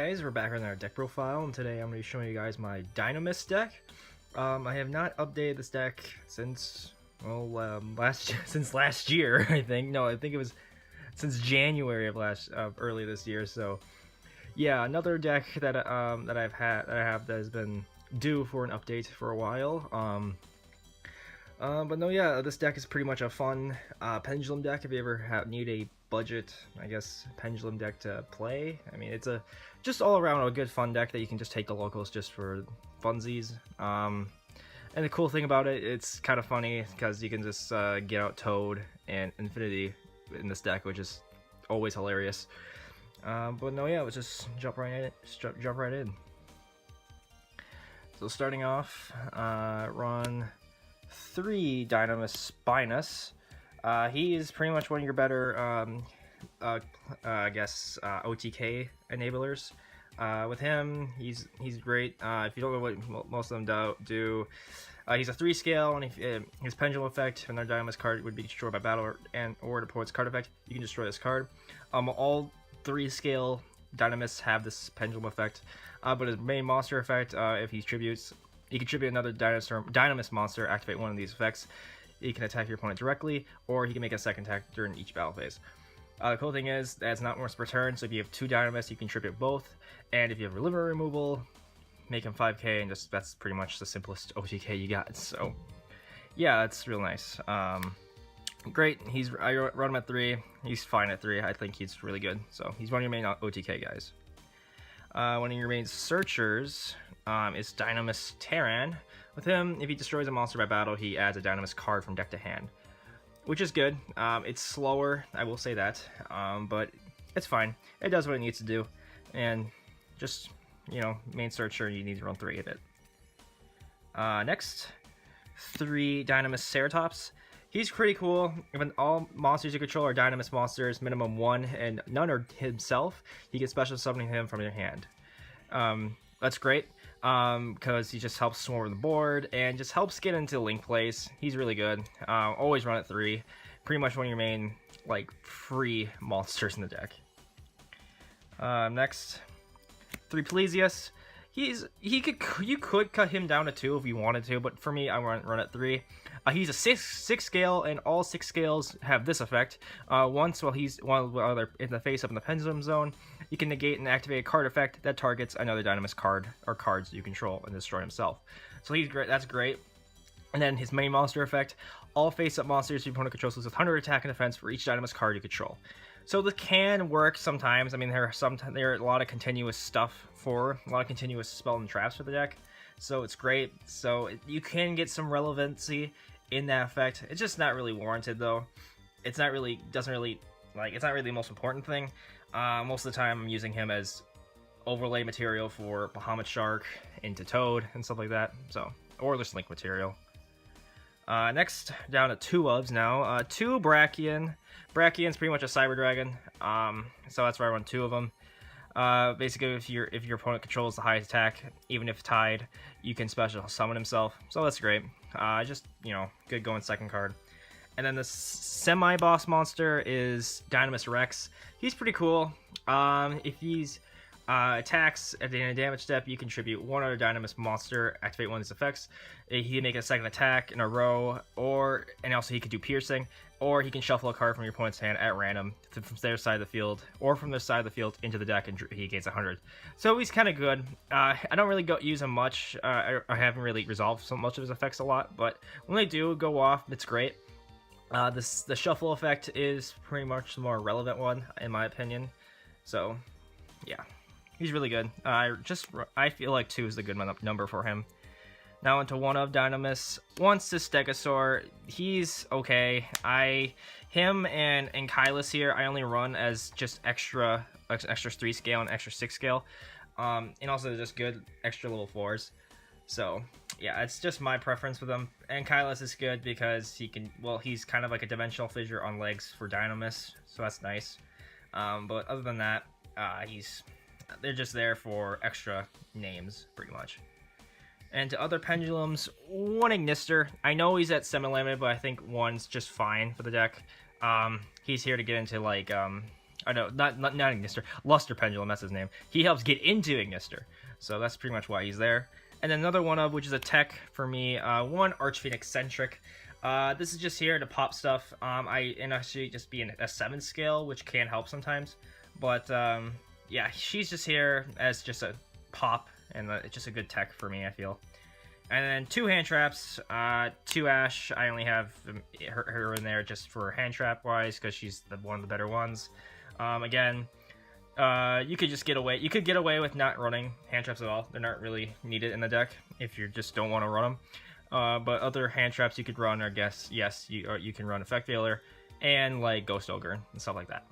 guys, we're back on our deck profile, and today I'm going to be showing you guys my Dinomist deck. I have not updated this deck since, well, since last year, I think. No, I think it was since January of early this year. So, yeah, another deck that I have that has been due for an update for a while. But no, yeah, this deck is pretty much a fun pendulum deck if you ever need a budget, I guess, pendulum deck to play. I mean, it's just all around a good fun deck that you can just take the locals just for funsies. And the cool thing about it, it's kind of funny because you can just get out Toad and Infinity in this deck, which is always hilarious. But no, yeah, let's just jump right in. So starting off, run 3 Dinomist Spinus. He is pretty much one of your better, I guess, OTK enablers. With him, he's great. If you don't know what most of them do, he's a 3 scale, and if his pendulum effect, when their Dinomist card would be destroyed by battle or an opponent's card effect, you can destroy this card. All 3 scale Dinomists have this pendulum effect, but his main monster effect, if he tributes, you can tribute another Dinomist monster, activate one of these effects. He can attack your opponent directly, or he can make a second attack during each battle phase. The cool thing is that it's not once per turn, so if you have 2 Dinomists, you can tribute both. And if you have liver removal, make him 5k, and that's pretty much the simplest OTK you got. So, yeah, that's real nice. Great. I run him at 3. He's fine at 3. I think he's really good. So he's one of your main OTK guys. One of your main searchers is Dinomist Terran. With him, if he destroys a monster by battle, he adds a Dinomist card from deck to hand, which is good. It's slower, I will say that, but it's fine. It does what it needs to do, and just, you know, main searcher, you need to run 3 of it. Next, 3 Dinomist Ceratops. He's pretty cool. When all monsters you control are Dinomist monsters, minimum 1, and none are himself, you can special summon him from your hand. That's great, because he just helps swarm the board and just helps get into link plays. He's really good. Always run at 3. Pretty much one of your main, like, free monsters in the deck. Next, 3 Plesius. You could cut him down to 2 if you wanted to, but for me, I run at 3. He's a 6 scale, and all 6 scales have this effect. Once while they're in the face up in the pendulum zone, you can negate and activate a card effect that targets another Dinomist card or cards you control and destroy himself. So he's great. That's great. And then his main monster effect: all face-up monsters your opponent controls lose with 100 attack and defense for each Dinomist card you control. So this can work sometimes. I mean, there are a lot of continuous spell and traps for the deck, so it's great. So you can get some relevancy in that effect. It's just not really warranted though. It's not really the most important thing. Most of the time, I'm using him as overlay material for Bahamut Shark into Toad and stuff like that. So, or just link material. Next, down to 2 Ubs now. 2 Brachian. Brachian's pretty much a Cyber Dragon. So that's why I run 2 of them. Basically, if your opponent controls the highest attack, even if tied, you can special summon himself. So that's great. Just, you know, good going second card. And then the semi-boss monster is Dinomist Rex. He's pretty cool. If he's attacks at the end of damage step, you contribute 1 other Dinomist monster, activate 1 of his effects. He can make a second attack in a row, and also he can do piercing, or he can shuffle a card from your opponent's hand at random from their side of the field, or from their side of the field into the deck, and he gains 100. So he's kind of good. I don't really use him much. I haven't really resolved so much of his effects a lot, but when they do go off, it's great. The shuffle effect is pretty much the more relevant one, in my opinion. So, yeah. He's really good. I feel like 2 is the good number for him. Now into 1 of Dinomist. Once this Stegosaur, he's okay. Him and Kylus here, I only run as just extra 3 scale and extra 6 scale. And also just good extra level 4s. So, yeah, it's just my preference with him. And Kylus is good because he's kind of like a dimensional fissure on legs for Dinomist, so that's nice. But other than that, they're just there for extra names, pretty much. And to other pendulums, 1 Ignister. I know he's at semi-limited, but I think 1's just fine for the deck. He's here to get into, like, I know, not Ignister, Luster Pendulum, that's his name. He helps get into Ignister, so that's pretty much why he's there. And then another one of which is a tech for me, one Archfiend Eccentric. This is just here to pop stuff. And actually just be in a 7 scale, which can help sometimes. But yeah, she's just here as just a pop, and it's just a good tech for me, I feel. And then 2 hand traps, 2 Ash. I only have her in there just for hand trap wise because she's one of the better ones. Again, you could just get away. You could get away with not running hand traps at all. They're not really needed in the deck if you just don't want to run them. But other hand traps you could run, I guess, yes, you can run Effect Veiler and like Ghost Ogre and stuff like that.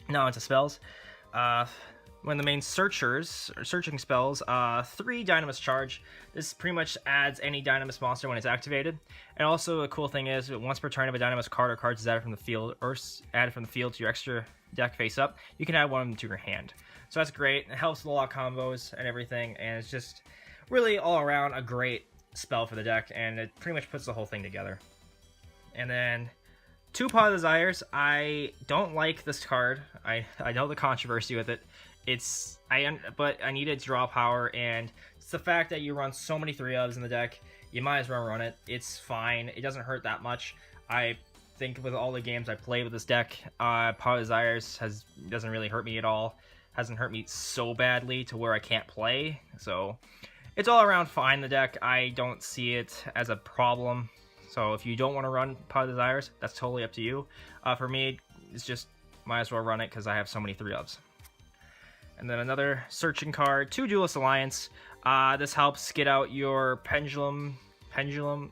Now onto spells. When the main searching spells, 3 Dinomist Charge. This pretty much adds any Dinomist monster when it's activated. And also a cool thing is, once per turn, if a Dinomist card or cards is added from the field to your extra deck face up, you can add one of them to your hand. So that's great. It helps with a lot of combos and everything, and it's just really all around a great spell for the deck, and it pretty much puts the whole thing together. And then 2 Pot of Desires. I don't like this card. I know the controversy with it. But I needed draw power, and it's the fact that you run so many 3-ofs in the deck, you might as well run it. It's fine. It doesn't hurt that much. I think with all the games I play with this deck, Pot of Desires doesn't really hurt me at all. Hasn't hurt me so badly to where I can't play. So it's all around fine, the deck. I don't see it as a problem. So if you don't want to run Pot of Desires, that's totally up to you. For me, it's just might as well run it because I have so many 3-ofs. And then another searching card, 2 Duelist Alliance. This helps get out your Pendulum,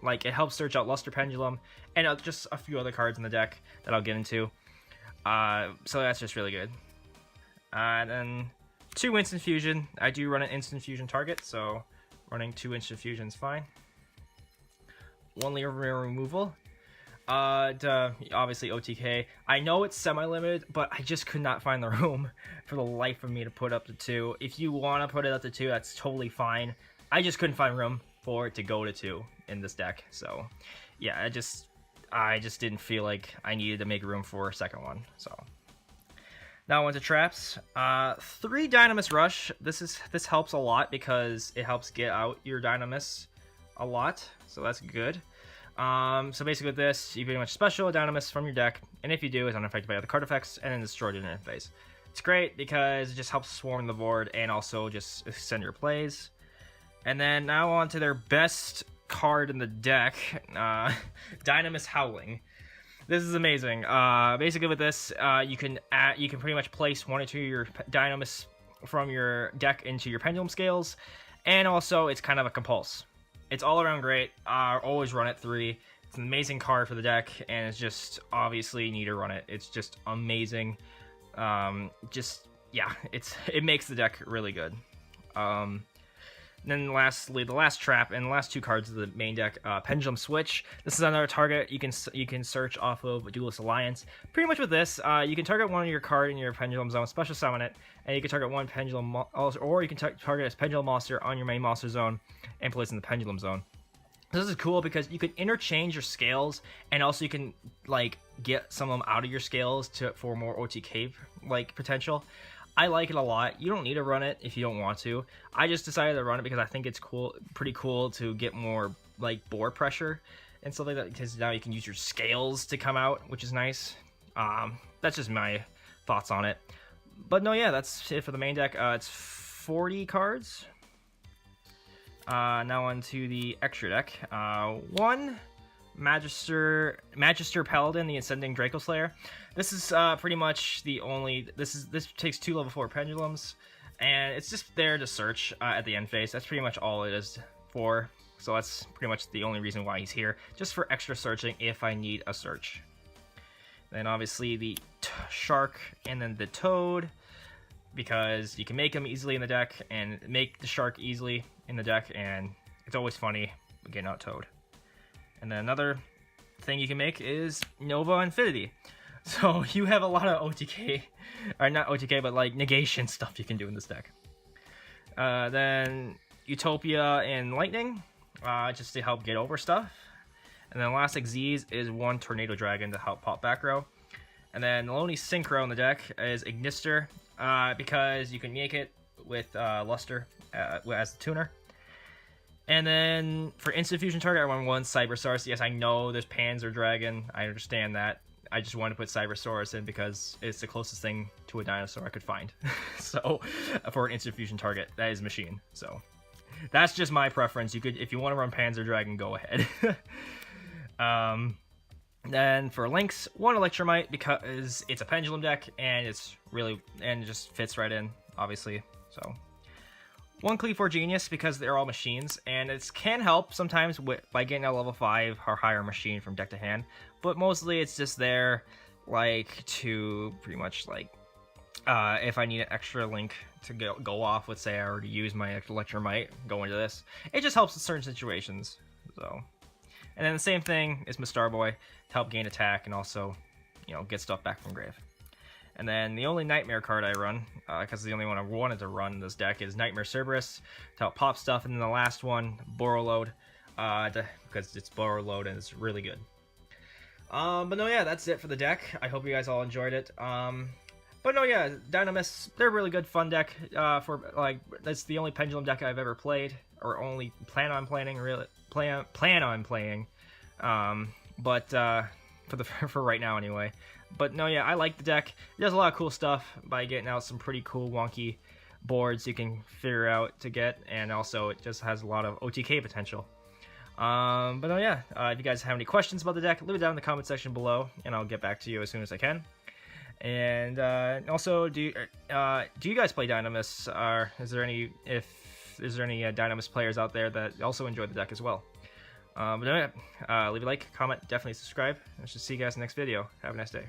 like it helps search out Luster Pendulum, and just a few other cards in the deck that I'll get into. So that's just really good. And then 2 Instant Fusion. I do run an Instant Fusion target, so running 2 Instant Fusion is fine. 1 layer removal. Obviously OTK. I know it's semi-limited, but I just could not find the room for the life of me to put up to 2. If you want to put it up to 2, that's totally fine. I just couldn't find room for it to go to 2 in this deck. So yeah, I just didn't feel like I needed to make room for a second one. So now on to traps. 3 Dinomist Rush. This helps a lot because it helps get out your Dynamists a lot. So that's good. So basically with this, you pretty much special a Dinomist from your deck, and if you do, it's unaffected by other card effects, and then destroyed in phase. It's great because it just helps swarm the board and also just extend your plays. And then now on to their best card in the deck, Dinomist Howling. This is amazing. Basically with this, you can pretty much place 1 or 2 of your Dynomists from your deck into your Pendulum Scales, and also it's kind of a compulse. It's all around great. Always run it 3. It's an amazing card for the deck, and it's just obviously you need to run it. It's just amazing. Yeah, it makes the deck really good. Then lastly, the last trap and the last 2 cards of the main deck, Pendulum Switch. This is another target you can search off of Duelist Alliance. Pretty much with this, you can target one of your card in your Pendulum Zone, special summon it, and you can target one Pendulum, or you can target a Pendulum monster on your main monster zone and place in the Pendulum Zone. This is cool because you can interchange your scales, and also you can like get some of them out of your scales for more OTK like potential. I like it a lot. You don't need to run it if you don't want to. I just decided to run it because I think it's pretty cool to get more like board pressure and stuff like that, because now you can use your scales to come out, which is nice. That's just my thoughts on it. But no, yeah, that's it for the main deck. It's 40 cards. Now on to the extra deck. 1 Magister Paladin, the Ascending Draco Slayer. This is pretty much the only. This takes 2 level 4 pendulums, and it's just there to search at the end phase. That's pretty much all it is for. So that's pretty much the only reason why he's here, just for extra searching if I need a search. Then obviously the Shark and then the Toad, because you can make them easily in the deck and make the Shark easily in the deck, and it's always funny getting out Toad. And then another thing you can make is Nova Infinity. So you have a lot of OTK, or not OTK, but like negation stuff you can do in this deck. Then Utopia and Lightning, just to help get over stuff. And then last Xyz is 1 Tornado Dragon to help pop back row. And then the only synchro in the deck is Ignister, because you can make it with Luster as the tuner. And then for instant fusion target, I run one Cybersaurus. Yes, I know there's Panzer Dragon. I understand that. I just wanted to put Cybersaurus in because it's the closest thing to a dinosaur I could find. So for an instant fusion target, that is Machine. So that's just my preference. You could, if you want to run Panzer Dragon, go ahead. Then for links, one Electromite because it's a pendulum deck and it's really, and it just fits right in, obviously. So one Cleave 4 Genius because they're all machines, and it can help sometimes by getting a level 5 or higher machine from deck to hand, but mostly it's just there like to pretty much like if I need an extra link to go off, let's say I already used my Electromite, go into this, it just helps in certain situations. So, and then the same thing is my Starboy to help gain attack and also, you know, get stuff back from grave. And then the only Nightmare card I run, because the only one I wanted to run in this deck, is Nightmare Cerberus to help pop stuff. And then the last one, Borrow Load, because it's Borrow Load and it's really good. But no, yeah, that's it for the deck. I hope you guys all enjoyed it. But no, yeah, Dinomists, they're a really good fun deck. For like, that's the only Pendulum deck I've ever played, or only plan on playing. But for right now anyway. But no, yeah, I like the deck. It does a lot of cool stuff by getting out some pretty cool wonky boards you can figure out to get, and also it just has a lot of OTK potential. But no, yeah, if you guys have any questions about the deck, leave it down in the comment section below, and I'll get back to you as soon as I can. And also, do you guys play Dinomists? Or is there any Dinomist players out there that also enjoy the deck as well? But no, yeah, leave a like, comment, definitely subscribe. I should see you guys in the next video. Have a nice day.